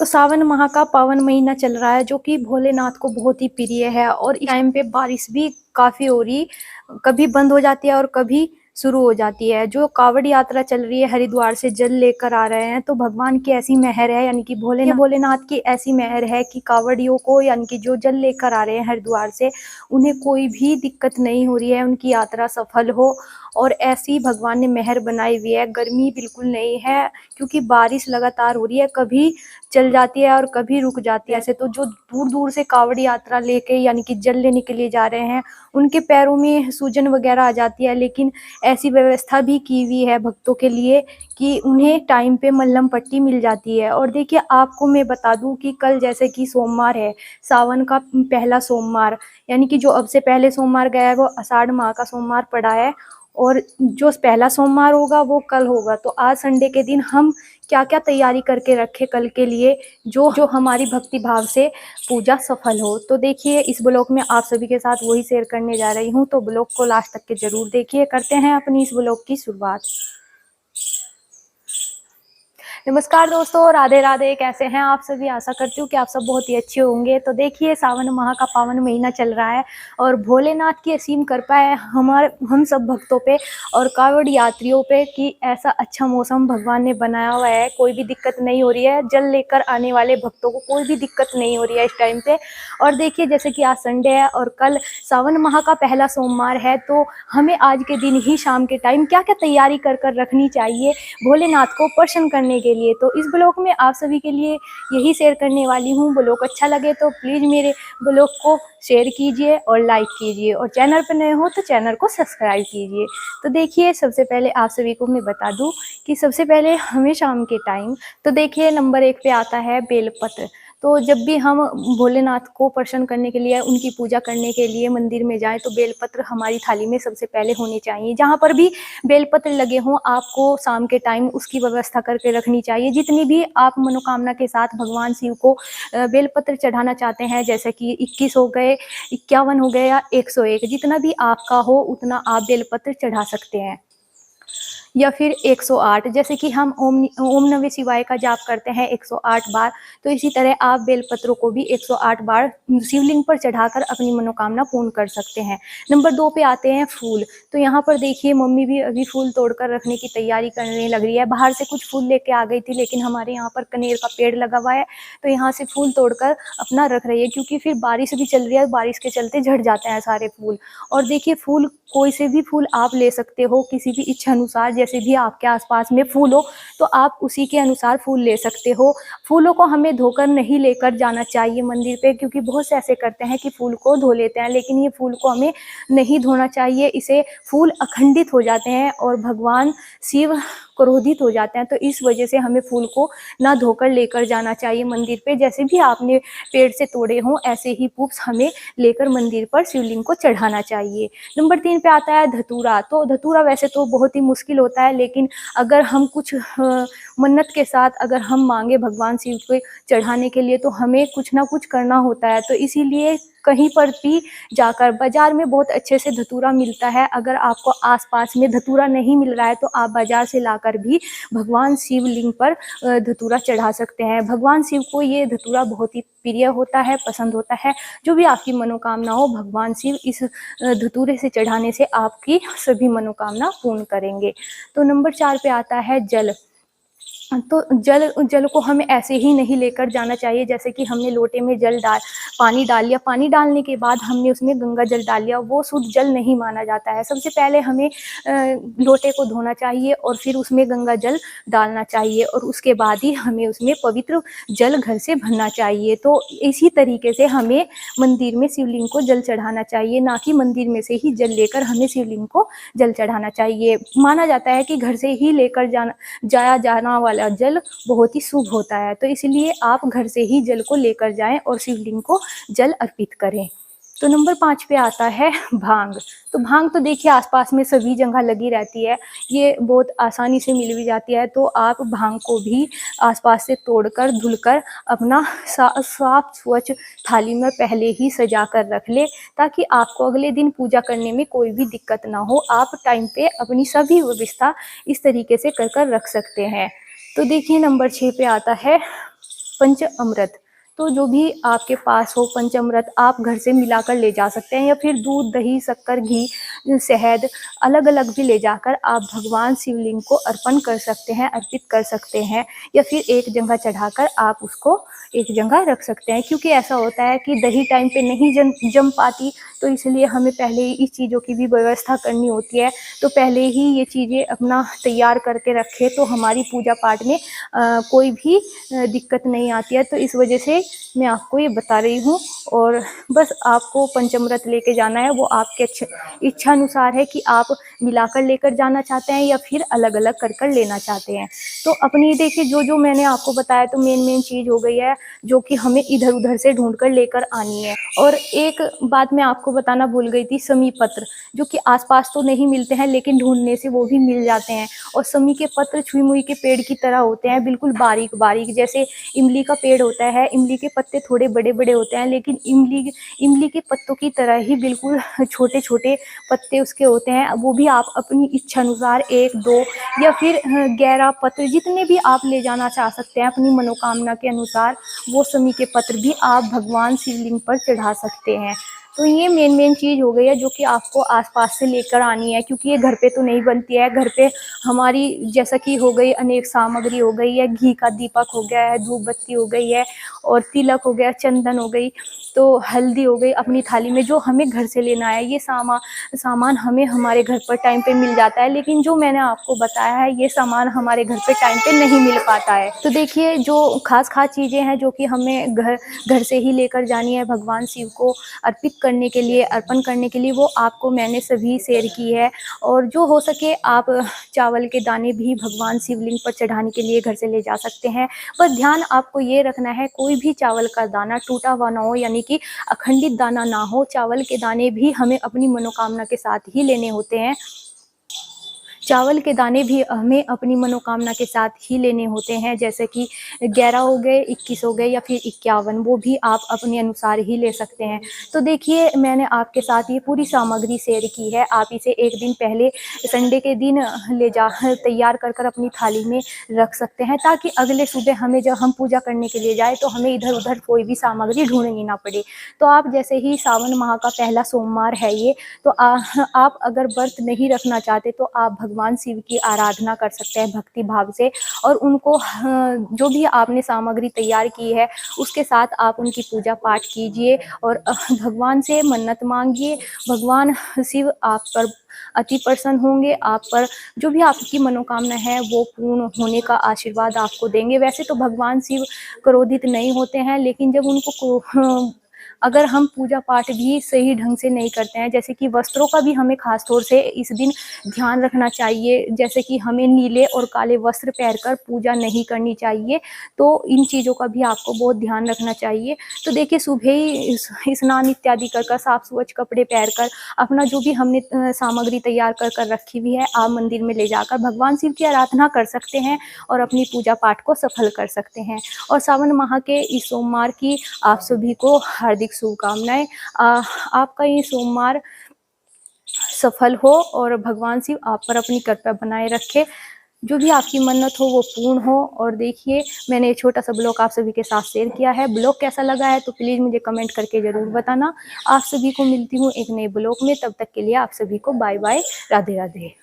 तो सावन माह का पावन महीना चल रहा है जो कि भोलेनाथ को बहुत ही प्रिय है और इस टाइम पे बारिश भी काफ़ी हो रही, कभी बंद हो जाती है और कभी शुरू हो जाती है। जो कावड़ यात्रा चल रही है, हरिद्वार से जल लेकर आ रहे हैं, तो भगवान की ऐसी मेहर है, यानी कि भोलेनाथ की ऐसी मेहर है कि कावड़ियों को, यानी कि जो जल लेकर आ रहे हैं हरिद्वार से, उन्हें कोई भी दिक्कत नहीं हो रही है, उनकी यात्रा सफल हो। और ऐसी भगवान ने मेहर बनाई हुई है, गर्मी बिल्कुल नहीं है क्योंकि बारिश लगातार हो रही है, कभी चल जाती है और कभी रुक जाती है। ऐसे तो जो दूर दूर से कावड़ यात्रा लेके, यानी कि जल लेने के लिए जा रहे हैं, उनके पैरों में सूजन वगैरह आ जाती है, लेकिन ऐसी व्यवस्था भी की हुई है भक्तों के लिए कि उन्हें टाइम पे मल्लम पट्टी मिल जाती है। और देखिए, आपको मैं बता दूं कि कल जैसे कि सोमवार है, सावन का पहला सोमवार, यानी कि जो अब से पहले सोमवार गया है वो आषाढ़ माह का सोमवार पड़ा है, और जो पहला सोमवार होगा वो कल होगा। तो आज संडे के दिन हम क्या क्या तैयारी करके रखे कल के लिए, जो जो हमारी भक्ति भाव से पूजा सफल हो। तो देखिए, इस ब्लॉग में आप सभी के साथ वही शेयर करने जा रही हूँ, तो ब्लॉग को लास्ट तक के जरूर देखिए। करते हैं अपनी इस ब्लॉग की शुरुआत। नमस्कार दोस्तों, राधे राधे। कैसे हैं आप सभी? आशा करती हूँ कि आप सब बहुत ही अच्छे होंगे। तो देखिए, सावन माह का पावन महीना चल रहा है और भोलेनाथ की असीम कृपा है हम सब भक्तों पे और कावड़ यात्रियों पे कि ऐसा अच्छा मौसम भगवान ने बनाया हुआ है, कोई भी दिक्कत नहीं हो रही है। जल लेकर आने वाले भक्तों को कोई भी दिक्कत नहीं हो रही है इस टाइम पे। और देखिए, जैसे कि आज संडे है और कल सावन माह का पहला सोमवार है, तो हमें आज के दिन ही शाम के टाइम क्या क्या तैयारी कर रखनी चाहिए भोलेनाथ को प्रसन्न करने के लिए। तो इस ब्लॉग में आप सभी के लिए यही शेयर करने वाली हूँ। ब्लॉग अच्छा लगे तो प्लीज़ मेरे ब्लॉग को शेयर कीजिए और लाइक कीजिए, और चैनल पर नए हो तो चैनल को सब्सक्राइब कीजिए। तो देखिए, सबसे पहले आप सभी को मैं बता दूं कि सबसे पहले हमें शाम के टाइम, तो देखिए नंबर 1 पे आता है बेलपत्र। तो जब भी हम भोलेनाथ को प्रसन्न करने के लिए, उनकी पूजा करने के लिए मंदिर में जाएं, तो बेलपत्र हमारी थाली में सबसे पहले होने चाहिए। जहाँ पर भी बेलपत्र लगे हों, आपको शाम के टाइम उसकी व्यवस्था करके रखनी चाहिए। जितनी भी आप मनोकामना के साथ भगवान शिव को बेलपत्र चढ़ाना चाहते हैं, जैसे कि 21 हो गए, 51 हो गए या 101, जितना भी आपका हो उतना आप बेलपत्र चढ़ा सकते हैं। या फिर 108, जैसे कि हम ओम नमः शिवाय का जाप करते हैं 108 बार, तो इसी तरह आप बेलपत्रों को भी 108 बार शिवलिंग पर चढ़ाकर अपनी मनोकामना पूर्ण कर सकते हैं। नंबर 2 पे आते हैं फूल। तो यहाँ पर देखिए, मम्मी भी अभी फूल तोड़कर रखने की तैयारी करने लग रही है। बाहर से कुछ फूल लेके आ गई थी, लेकिन हमारे यहाँ पर कनेर का पेड़ लगा हुआ है, तो यहाँ से फूल तोड़कर अपना रख रही है, क्योंकि फिर बारिश भी चल रही है, बारिश के चलते झड़ जाते हैं सारे फूल। और देखिए, फूल कोई से भी फूल आप ले सकते हो, किसी भी इच्छा अनुसार। जैसे भी आपके आसपास में फूल हो तो आप उसी के अनुसार फूल ले सकते हो। फूलों को हमें धोकर नहीं लेकर जाना चाहिए मंदिर पे, क्योंकि बहुत से ऐसे करते हैं कि फूल को धो लेते हैं, लेकिन ये फूल को हमें नहीं धोना चाहिए। इसे फूल अखंडित हो जाते हैं और भगवान शिव क्रोधित हो जाते हैं, तो इस वजह से हमें फूल को ना धोकर लेकर जाना चाहिए मंदिर पे। जैसे भी आपने पेड़ से तोड़े हों, ऐसे ही पुष्प हमें लेकर मंदिर पर शिवलिंग को चढ़ाना चाहिए। नंबर 3 पे आता है धतूरा। तो धतूरा वैसे तो बहुत ही मुश्किल होता है, लेकिन अगर हम कुछ मन्नत के साथ अगर हम मांगे भगवान शिव को चढ़ाने के लिए, तो हमें कुछ ना कुछ करना होता है। तो इसीलिए कहीं पर भी जाकर, बाजार में बहुत अच्छे से धतूरा मिलता है। अगर आपको आसपास में धतूरा नहीं मिल रहा है, तो आप बाजार से लाकर भी भगवान शिवलिंग पर धतूरा चढ़ा सकते हैं। भगवान शिव को ये धतूरा बहुत ही प्रिय होता है, पसंद होता है। जो भी आपकी मनोकामना हो, भगवान शिव इस धतूरे से चढ़ाने से आपकी सभी मनोकामना पूर्ण करेंगे। तो नंबर 4 पे आता है जल। तो जल को हमें ऐसे ही नहीं लेकर जाना चाहिए, जैसे कि हमने लोटे में पानी डाल लिया, पानी डालने के बाद हमने उसमें गंगा जल डाल लिया, वो शुद्ध जल नहीं माना जाता है। सबसे पहले हमें लोटे को धोना चाहिए और फिर उसमें गंगा जल डालना चाहिए, और उसके बाद ही हमें उसमें पवित्र जल घर से भरना चाहिए। तो इसी तरीके से हमें मंदिर में शिवलिंग को जल चढ़ाना चाहिए, ना कि मंदिर में से ही जल लेकर हमें शिवलिंग को जल चढ़ाना चाहिए। माना जाता है कि घर से ही लेकर जाया जाना वाला जल बहुत ही शुभ होता है, तो इसलिए आप घर से ही जल को लेकर जाएं और शिवलिंग को जल अर्पित करें। तो नंबर 5 पे आता है भांग। तो भांग तो देखिए आसपास में सभी जगह लगी रहती है, ये बहुत आसानी से मिल भी जाती है। तो आप भांग को भी आसपास से तोड़कर धुलकर अपना साफ स्वच्छ थाली में पहले ही सजा कर रख ले, ताकि आपको अगले दिन पूजा करने में कोई भी दिक्कत ना हो। आप टाइम पे अपनी सभी व्यवस्था इस तरीके से कर रख सकते हैं। तो देखिए, नंबर 6 पे आता है पंचामृत, तो जो भी आपके पास हो पंचामृत आप घर से मिलाकर ले जा सकते हैं, या फिर दूध, दही, शक्कर, घी, शहद अलग अलग भी ले जाकर आप भगवान शिवलिंग को अर्पण कर सकते हैं, अर्पित कर सकते हैं, या फिर एक जगह चढ़ाकर आप उसको एक जगह रख सकते हैं। क्योंकि ऐसा होता है कि दही टाइम पे नहीं जम पाती, तो इसलिए हमें पहले ही इस चीज़ों की भी व्यवस्था करनी होती है। तो पहले ही ये चीज़ें अपना तैयार करके रखें तो हमारी पूजा पाठ में कोई भी दिक्कत नहीं आती है। तो इस वजह से मैं आपको ये बता रही हूँ। और बस आपको पंचामृत लेके जाना है, वो आपके इच्छा अनुसार है कि आप मिलाकर लेकर जाना चाहते हैं या फिर अलग अलग कर लेना चाहते हैं। तो अपनी देखिए जो मैंने आपको बताया तो मेन चीज़ हो गई है जो कि हमें इधर उधर से ढूंढ कर लेकर आनी है। और एक बात मैं आपको बताना भूल गई थी, समी पत्र, जो कि आसपास तो नहीं मिलते हैं लेकिन ढूंढने से वो भी मिल जाते हैं। और समी के पत्र छुई मुई के पेड़ की तरह होते हैं, बिल्कुल बारीक बारीक, जैसे इमली का पेड़ होता है। इमली के पत्ते थोड़े बड़े बड़े होते हैं, लेकिन इमली के पत्तों की तरह ही बिल्कुल छोटे छोटे पत्ते उसके होते हैं। वो भी आप अपनी इच्छा अनुसार 1, 2 या फिर 11 पत्र जितने भी आप ले जाना चाह सकते हैं अपनी मनोकामना के अनुसार, वो समी के पत्र भी आप भगवान शिवलिंग पर चढ़ा सकते हैं। तो ये मेन चीज़ हो गई है जो कि आपको आसपास से लेकर आनी है, क्योंकि ये घर पे तो नहीं बनती है। घर पे हमारी जैसा कि हो गई अनेक सामग्री हो गई है, घी का दीपक हो गया है, धूप बत्ती हो गई है, और तिलक हो गया, चंदन हो गई, तो हल्दी हो गई अपनी थाली में, जो हमें घर से लेना है। ये सामान हमें हमारे घर पर टाइम पे मिल जाता है, लेकिन जो मैंने आपको बताया है ये सामान हमारे घर पे टाइम पे नहीं मिल पाता है। तो देखिए जो खास चीज़ें हैं जो कि हमें घर से ही लेकर जानी है भगवान शिव को अर्पित करने के लिए, अर्पण करने के लिए, वो आपको मैंने सभी शेयर की है। और जो हो सके आप चावल के दाने भी भगवान शिवलिंग पर चढ़ाने के लिए घर से ले जा सकते हैं। पर ध्यान आपको ये रखना है कोई भी चावल का दाना टूटा हुआ ना हो, यानी कि अखंडित दाना ना हो। चावल के दाने भी हमें अपनी मनोकामना के साथ ही लेने होते हैं। चावल के दाने भी हमें अपनी मनोकामना के साथ ही लेने होते हैं, जैसे कि 11 हो गए, 21 हो गए या फिर 51, वो भी आप अपने अनुसार ही ले सकते हैं। तो देखिए मैंने आपके साथ ये पूरी सामग्री शेयर की है। आप इसे एक दिन पहले संडे के दिन तैयार कर अपनी थाली में रख सकते हैं, ताकि अगले सुबह हमें जब हम पूजा करने के लिए जाए तो हमें इधर उधर कोई भी सामग्री ढूंढनी ना पड़े। तो आप जैसे ही सावन माह का पहला सोमवार है ये, तो आप अगर व्रत नहीं रखना चाहते तो आप भगवान शिव की आराधना कर सकते हैं भक्ति भाव से, और उनको जो भी आपने सामग्री तैयार की है उसके साथ आप उनकी पूजा पाठ कीजिए और भगवान से मन्नत मांगिए। भगवान शिव आप पर अति प्रसन्न होंगे, आप पर जो भी आपकी मनोकामना है वो पूर्ण होने का आशीर्वाद आपको देंगे। वैसे तो भगवान शिव क्रोधित नहीं होते हैं, लेकिन जब उनको अगर हम पूजा पाठ भी सही ढंग से नहीं करते हैं, जैसे कि वस्त्रों का भी हमें खास तौर से इस दिन ध्यान रखना चाहिए, जैसे कि हमें नीले और काले वस्त्र पहनकर पूजा नहीं करनी चाहिए। तो इन चीज़ों का भी आपको बहुत ध्यान रखना चाहिए। तो देखिए सुबह ही स्नान इत्यादि कर साफ स्वच्छ कपड़े पहनकर अपना जो भी हमने सामग्री तैयार कर रखी हुई है, आप मंदिर में ले जाकर भगवान शिव की आराधना कर सकते हैं और अपनी पूजा पाठ को सफल कर सकते हैं। और सावन माह के इस सोमवार की आप सभी को हार्दिक शुभकामनाएं। आपका ये सोमवार सफल हो और भगवान शिव आप पर अपनी कृपा बनाए रखे, जो भी आपकी मन्नत हो वो पूर्ण हो। और देखिए मैंने ये छोटा सा ब्लॉग आप सभी के साथ शेयर किया है। ब्लॉग कैसा लगा है तो प्लीज़ मुझे कमेंट करके ज़रूर बताना। आप सभी को मिलती हूँ एक नए ब्लॉग में, तब तक के लिए आप सभी को बाय बाय, राधे राधे।